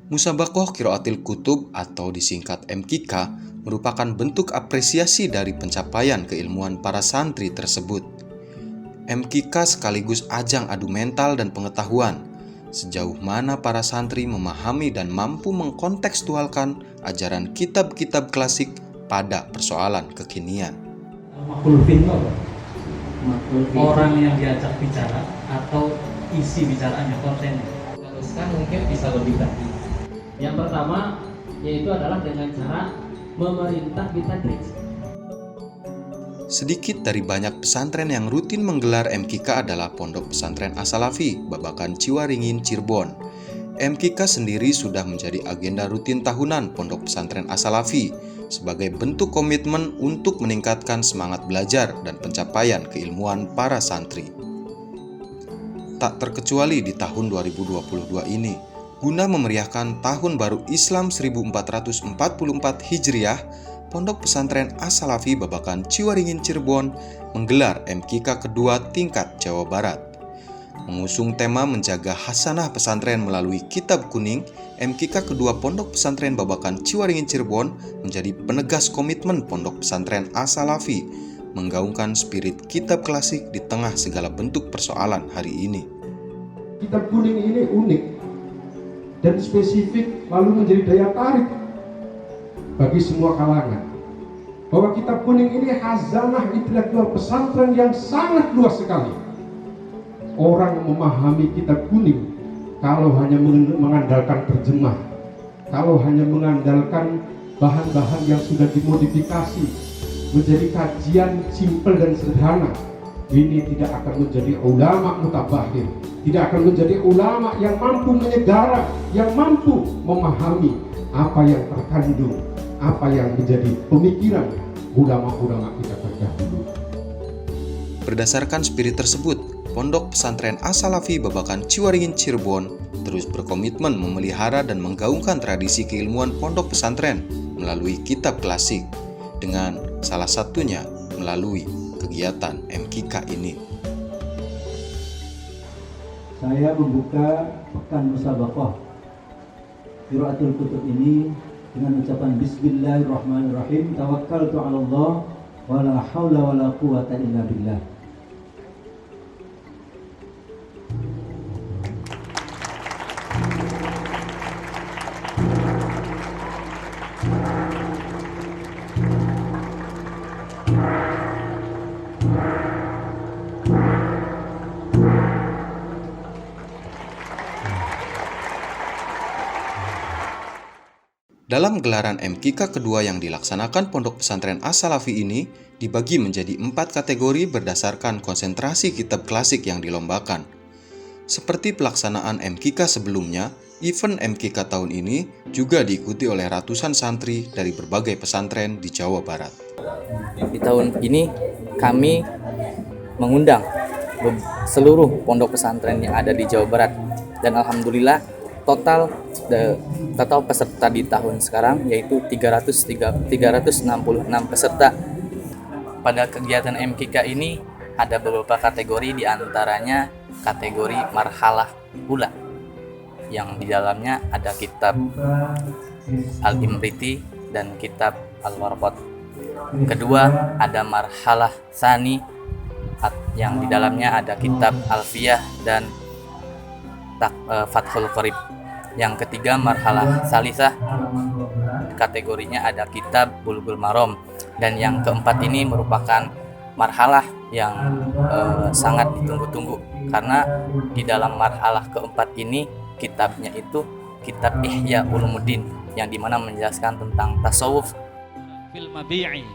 Musabaqah Qiraatil Kutub atau disingkat MQK merupakan bentuk apresiasi dari pencapaian keilmuan para santri tersebut. MQK sekaligus ajang adu mental dan pengetahuan, sejauh mana para santri memahami dan mampu mengkontekstualkan ajaran kitab-kitab klasik pada persoalan kekinian. Makhlul fiqh orang yang diajak bicara atau isi bicaraannya, kontennya. Teruskan mungkin bisa lebih tadi. Yang pertama yaitu adalah dengan cara memerintah bitadrij. Sedikit dari banyak pesantren yang rutin menggelar MQK adalah Pondok Pesantren As-Salafi, Babakan Ciwaringin, Cirebon. MQK sendiri sudah menjadi agenda rutin tahunan Pondok Pesantren As-Salafi sebagai bentuk komitmen untuk meningkatkan semangat belajar dan pencapaian keilmuan para santri. Tak terkecuali di tahun 2022 ini, guna memeriahkan Tahun Baru Islam 1444 Hijriah, Pondok Pesantren As-Salafi Babakan Ciwaringin Cirebon menggelar MQK kedua tingkat Jawa Barat. Mengusung tema menjaga hasanah pesantren melalui Kitab Kuning, MQK kedua Pondok Pesantren Babakan Ciwaringin Cirebon menjadi penegas komitmen Pondok Pesantren As-Salafi menggaungkan spirit kitab klasik di tengah segala bentuk persoalan hari ini. Kitab Kuning ini unik dan spesifik, lalu menjadi daya tarik bagi semua kalangan. Bahwa Kitab Kuning ini khazanah intelektual pesantren yang sangat luas sekali. Orang memahami Kitab Kuning kalau hanya mengandalkan terjemah, kalau hanya mengandalkan bahan-bahan yang sudah dimodifikasi menjadi kajian simpel dan sederhana, ini tidak akan menjadi ulama mutabahir, tidak akan menjadi ulama yang mampu menyegara, yang mampu memahami apa yang terkandung, apa yang menjadi pemikiran ulama-ulama kita terdahulu. Berdasarkan spirit tersebut, Pondok Pesantren As-Salafi Babakan Ciwaringin Cirebon terus berkomitmen memelihara dan menggaungkan tradisi keilmuan pondok pesantren melalui kitab klasik, dengan salah satunya melalui kegiatan MQK ini. Saya membuka pekan musabaqah Qiraatul Kutub ini dengan ucapan Bismillahirrahmanirrahim, tawakkaltu 'ala Allah wa la haula wa la quwwata illa billah. Dalam gelaran MQK kedua yang dilaksanakan Pondok Pesantren As-Salafi ini dibagi menjadi 4 kategori berdasarkan konsentrasi kitab klasik yang dilombakan. Seperti pelaksanaan MQK sebelumnya, event MQK tahun ini juga diikuti oleh ratusan santri dari berbagai pesantren di Jawa Barat. Di tahun ini kami mengundang seluruh pondok pesantren yang ada di Jawa Barat, dan alhamdulillah total peserta di tahun sekarang yaitu 366 peserta. Pada kegiatan MQK ini ada beberapa kategori, diantaranya kategori marhalah ula, yang di dalamnya ada kitab Al-Imriti dan kitab Al-Warqat. Kedua ada marhalah sani, yang di dalamnya ada kitab Alfiyah dan Fathul Qorib. Yang ketiga marhalah salisah, kategorinya ada kitab Bulughul Maram. Dan yang keempat ini merupakan marhalah yang sangat ditunggu-tunggu, karena di dalam marhalah keempat ini kitabnya itu kitab Ihya Ulumuddin, yang dimana menjelaskan tentang tasawuf. Fil mabi'i,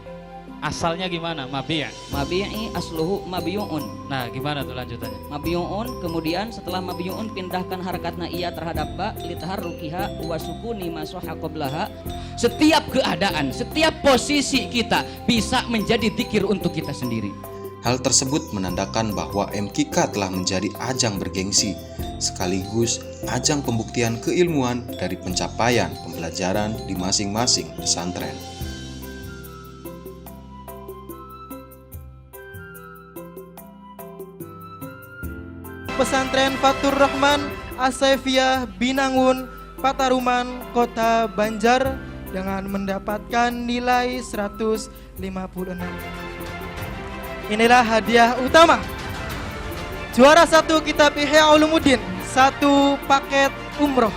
asalnya gimana mabi'? Mabi'i asluhu mabiyu'un. Nah, gimana tuh lanjutannya? Mabiyu'un, kemudian setelah mabiyu'un pindahkan harakatna iya terhadap ba litaharrukiha wa sukuni ma sahha qablaha. Setiap keadaan, setiap posisi kita bisa menjadi zikir untuk kita sendiri. Hal tersebut menandakan bahwa MQK telah menjadi ajang bergengsi, sekaligus ajang pembuktian keilmuan dari pencapaian pembelajaran di masing-masing pesantren. Pesantren Fatur Rahman As-Saifiyah Binangun Pataruman, Kota Banjar dengan mendapatkan nilai 156. Inilah hadiah utama. Juara 1 Kitab Ihya Ulumuddin, 1 paket umroh.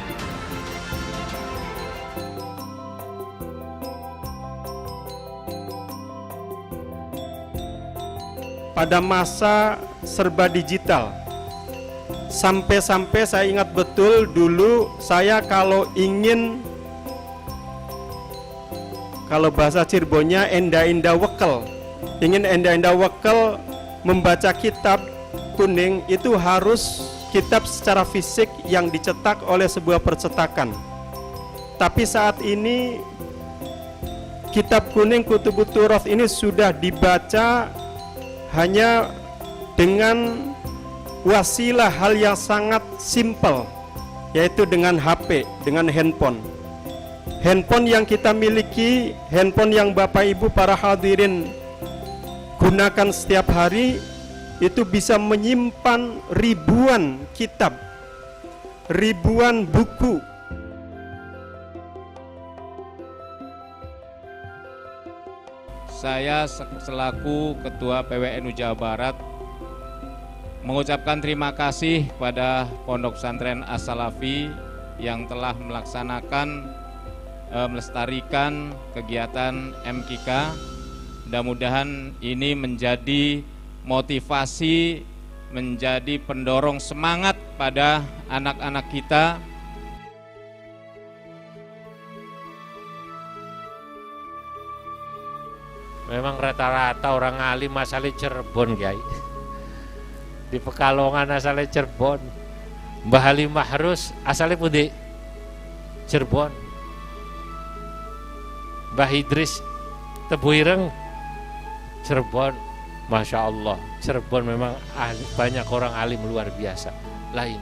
Pada masa serba digital, sampai-sampai saya ingat betul dulu saya kalau bahasa Cirebonnya enda-enda wekel, ingin enda-enda wekel membaca kitab kuning itu harus kitab secara fisik yang dicetak oleh sebuah percetakan. Tapi saat ini kitab kuning Kutubut Turath ini sudah dibaca hanya dengan wasilah hal yang sangat simpel, yaitu dengan HP, dengan handphone. Handphone yang kita miliki, handphone yang Bapak Ibu para hadirin gunakan setiap hari, itu bisa menyimpan ribuan kitab, ribuan buku. Saya selaku Ketua PWNU Jawa Barat mengucapkan terima kasih pada Pondok Pesantren As-Salafi yang telah melaksanakan melestarikan kegiatan MKK. Mudah-mudahan ini menjadi motivasi, menjadi pendorong semangat pada anak-anak kita. Memang rata-rata orang alim asalnya Cirebon, Kiai. Di Pekalongan asalnya Cirebon. Mbah Halim Mahrus asalnya pundi? Cirebon. Mbah Idris Tebuireng Cirebon. Masya Allah, Cirebon memang banyak orang alim luar biasa lain.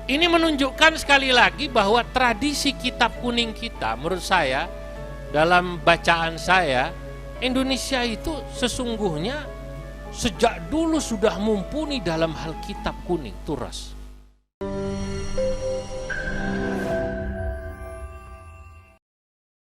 Ini menunjukkan sekali lagi bahwa tradisi kitab kuning kita, menurut saya, dalam bacaan saya, Indonesia itu sesungguhnya sejak dulu sudah mumpuni dalam hal kitab kuning Turas.